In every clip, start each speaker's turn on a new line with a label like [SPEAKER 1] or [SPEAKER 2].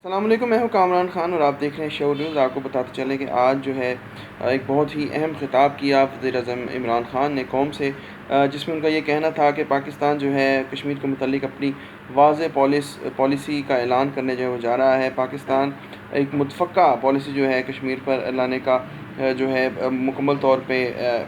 [SPEAKER 1] السلام علیکم، میں ہوں کامران خان اور آپ دیکھ رہے ہیں شو نیوز۔ آپ کو بتاتے چلیں کہ آج جو ہے ایک بہت ہی اہم خطاب کیا وزیر اعظم عمران خان نے قوم سے، جس میں ان کا یہ کہنا تھا کہ پاکستان جو ہے کشمیر کے متعلق اپنی واضح پالیسی کا اعلان کرنے جو ہے وہ جا رہا ہے۔ پاکستان ایک متفقہ پالیسی جو ہے کشمیر پر لانے کا جو ہے مکمل طور پہ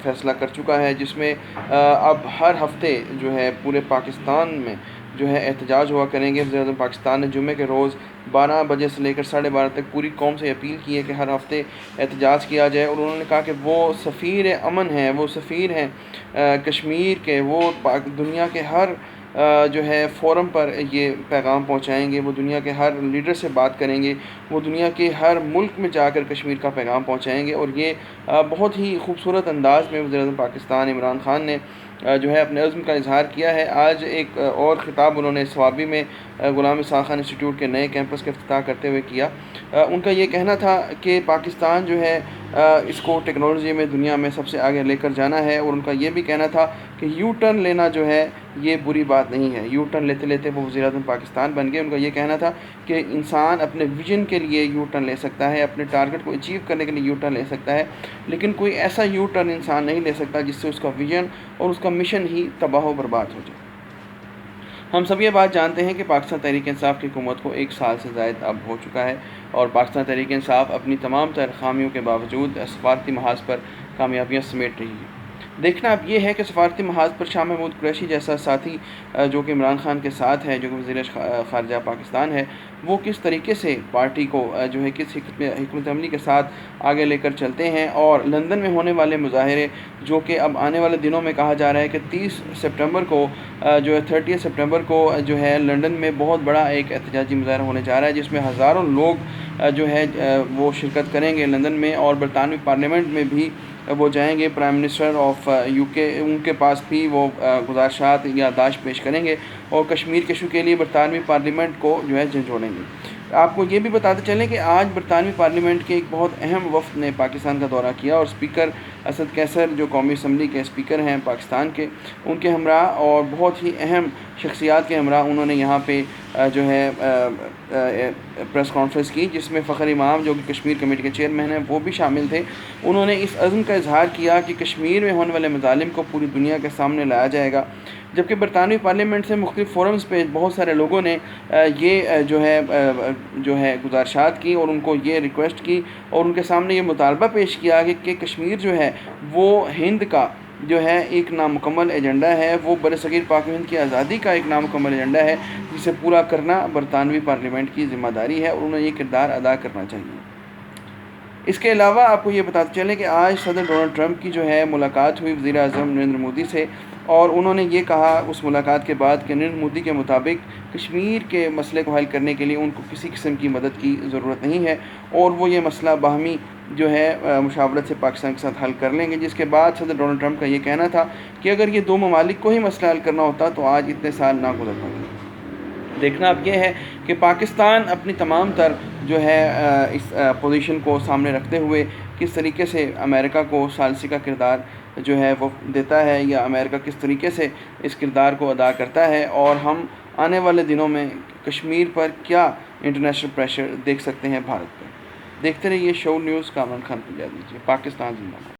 [SPEAKER 1] فیصلہ کر چکا ہے، جس میں اب ہر ہفتے جو ہے پورے پاکستان میں جو ہے احتجاج ہوا کریں گے۔ وزیر اعظم پاکستان نے جمعے کے روز 12 بجے سے لے کر 12:30 تک پوری قوم سے اپیل کی ہے کہ ہر ہفتے احتجاج کیا جائے، اور انہوں نے کہا کہ وہ سفیر امن ہیں، وہ سفیر ہیں کشمیر کے، وہ دنیا کے ہر جو ہے فورم پر یہ پیغام پہنچائیں گے، وہ دنیا کے ہر لیڈر سے بات کریں گے، وہ دنیا کے ہر ملک میں جا کر کشمیر کا پیغام پہنچائیں گے۔ اور یہ بہت ہی خوبصورت انداز میں وزیر اعظم پاکستان عمران خان نے جو ہے اپنے عزم کا اظہار کیا ہے۔ آج ایک اور خطاب انہوں نے سوابی میں غلام اسحاق خان انسٹیٹیوٹ کے نئے کیمپس کا افتتاح کرتے ہوئے کیا۔ ان کا یہ کہنا تھا کہ پاکستان جو ہے اس کو ٹیکنالوجی میں دنیا میں سب سے آگے لے کر جانا ہے، اور ان کا یہ بھی کہنا تھا کہ یو ٹرن لینا جو ہے یہ بری بات نہیں ہے۔ یو ٹرن لیتے لیتے وہ وزیر اعظم پاکستان بن گئے۔ ان کا یہ کہنا تھا کہ انسان اپنے ویژن کے لیے یو ٹرن لے سکتا ہے، اپنے ٹارگٹ کو اچیو کرنے کے لیے یو ٹرن لے سکتا ہے، لیکن کوئی ایسا یو ٹرن انسان نہیں لے سکتا جس سے اس کا ویژن اور اس کا مشن ہی تباہ و برباد ہو جائے۔ ہم سب یہ بات جانتے ہیں کہ پاکستان تحریک انصاف کی حکومت کو 1 سال سے زائد اب ہو چکا ہے، اور پاکستان تحریک انصاف اپنی تمام تر خامیوں کے باوجود سفارتی محاذ پر کامیابیاں سمیٹ رہی ہے۔ دیکھنا اب یہ ہے کہ سفارتی محاذ پر شاہ محمود قریشی جیسا ساتھی جو کہ عمران خان کے ساتھ ہے، جو کہ وزیر خارجہ پاکستان ہے، وہ کس طریقے سے پارٹی کو جو ہے کس حکمت عملی کے ساتھ آگے لے کر چلتے ہیں۔ اور لندن میں ہونے والے مظاہرے، جو کہ اب آنے والے دنوں میں کہا جا رہا ہے کہ 30 سپٹمبر کو جو ہے 30 سپٹمبر کو جو ہے لندن میں بہت بڑا ایک احتجاجی مظاہرہ ہونے جا رہا ہے، جس میں ہزاروں لوگ جو ہے وہ شرکت کریں گے لندن میں، اور برطانوی پارلیمنٹ میں بھی وہ جائیں گے۔ پرائم منسٹر آف یو کے، ان کے پاس بھی وہ گزارشات یا یادداشت پیش کریں گے، اور کشمیر کے ایشو کے لیے برطانوی پارلیمنٹ کو جو ہے جھنجھوڑیں گے۔ آپ کو یہ بھی بتاتے چلیں کہ آج برطانوی پارلیمنٹ کے ایک بہت اہم وفد نے پاکستان کا دورہ کیا، اور اسپیکر اسد کیسر جو قومی اسمبلی کے اسپیکر ہیں پاکستان کے، ان کے ہمراہ اور بہت ہی اہم شخصیات کے ہمراہ انہوں نے یہاں پہ جو ہے پریس کانفرنس کی، جس میں فخر امام جو کہ کشمیر کمیٹی کے چیئرمین ہیں وہ بھی شامل تھے۔ انہوں نے اس عزم کا اظہار کیا کہ کشمیر میں ہونے والے مظالم کو پوری دنیا کے سامنے لایا جائے گا، جبکہ برطانوی پارلیمنٹ سے مختلف فورمز پہ بہت سارے لوگوں نے یہ جو ہے گزارشات کی، اور ان کو یہ ریکویسٹ کی، اور ان کے سامنے یہ مطالبہ پیش کیا کہ کشمیر جو ہے وہ ہند کا جو ہے ایک نامکمل ایجنڈا ہے، وہ برصغیر پاک و ہند کی آزادی کا ایک نامکمل ایجنڈا ہے، جسے پورا کرنا برطانوی پارلیمنٹ کی ذمہ داری ہے، اور انہیں یہ کردار ادا کرنا چاہیے۔ اس کے علاوہ آپ کو یہ بتاتے چلیں کہ آج صدر ڈونلڈ ٹرمپ کی جو ہے ملاقات ہوئی وزیر اعظم نریندر مودی سے، اور انہوں نے یہ کہا اس ملاقات کے بعد کہ نریندر مودی کے مطابق کشمیر کے مسئلے کو حل کرنے کے لیے ان کو کسی قسم کی مدد کی ضرورت نہیں ہے، اور وہ یہ مسئلہ باہمی جو ہے مشاورت سے پاکستان کے ساتھ حل کر لیں گے۔ جس کے بعد صدر ڈونلڈ ٹرمپ کا یہ کہنا تھا کہ اگر یہ 2 ممالک کو ہی مسئلہ حل کرنا ہوتا تو آج اتنے سال نہ گزر پاتے۔ دیکھنا اب یہ ہے کہ پاکستان اپنی تمام تر جو ہے اس پوزیشن کو سامنے رکھتے ہوئے کس طریقے سے امریکہ کو ثالثی کا کردار جو ہے وہ دیتا ہے، یا امریکہ کس طریقے سے اس کردار کو ادا کرتا ہے، اور ہم آنے والے دنوں میں کشمیر پر کیا انٹرنیشنل پریشر دیکھ سکتے ہیں بھارت پر۔ دیکھتے رہیے شو نیوز، کامران خان کو اجازت دیجیے۔ پاکستان زندہ باد۔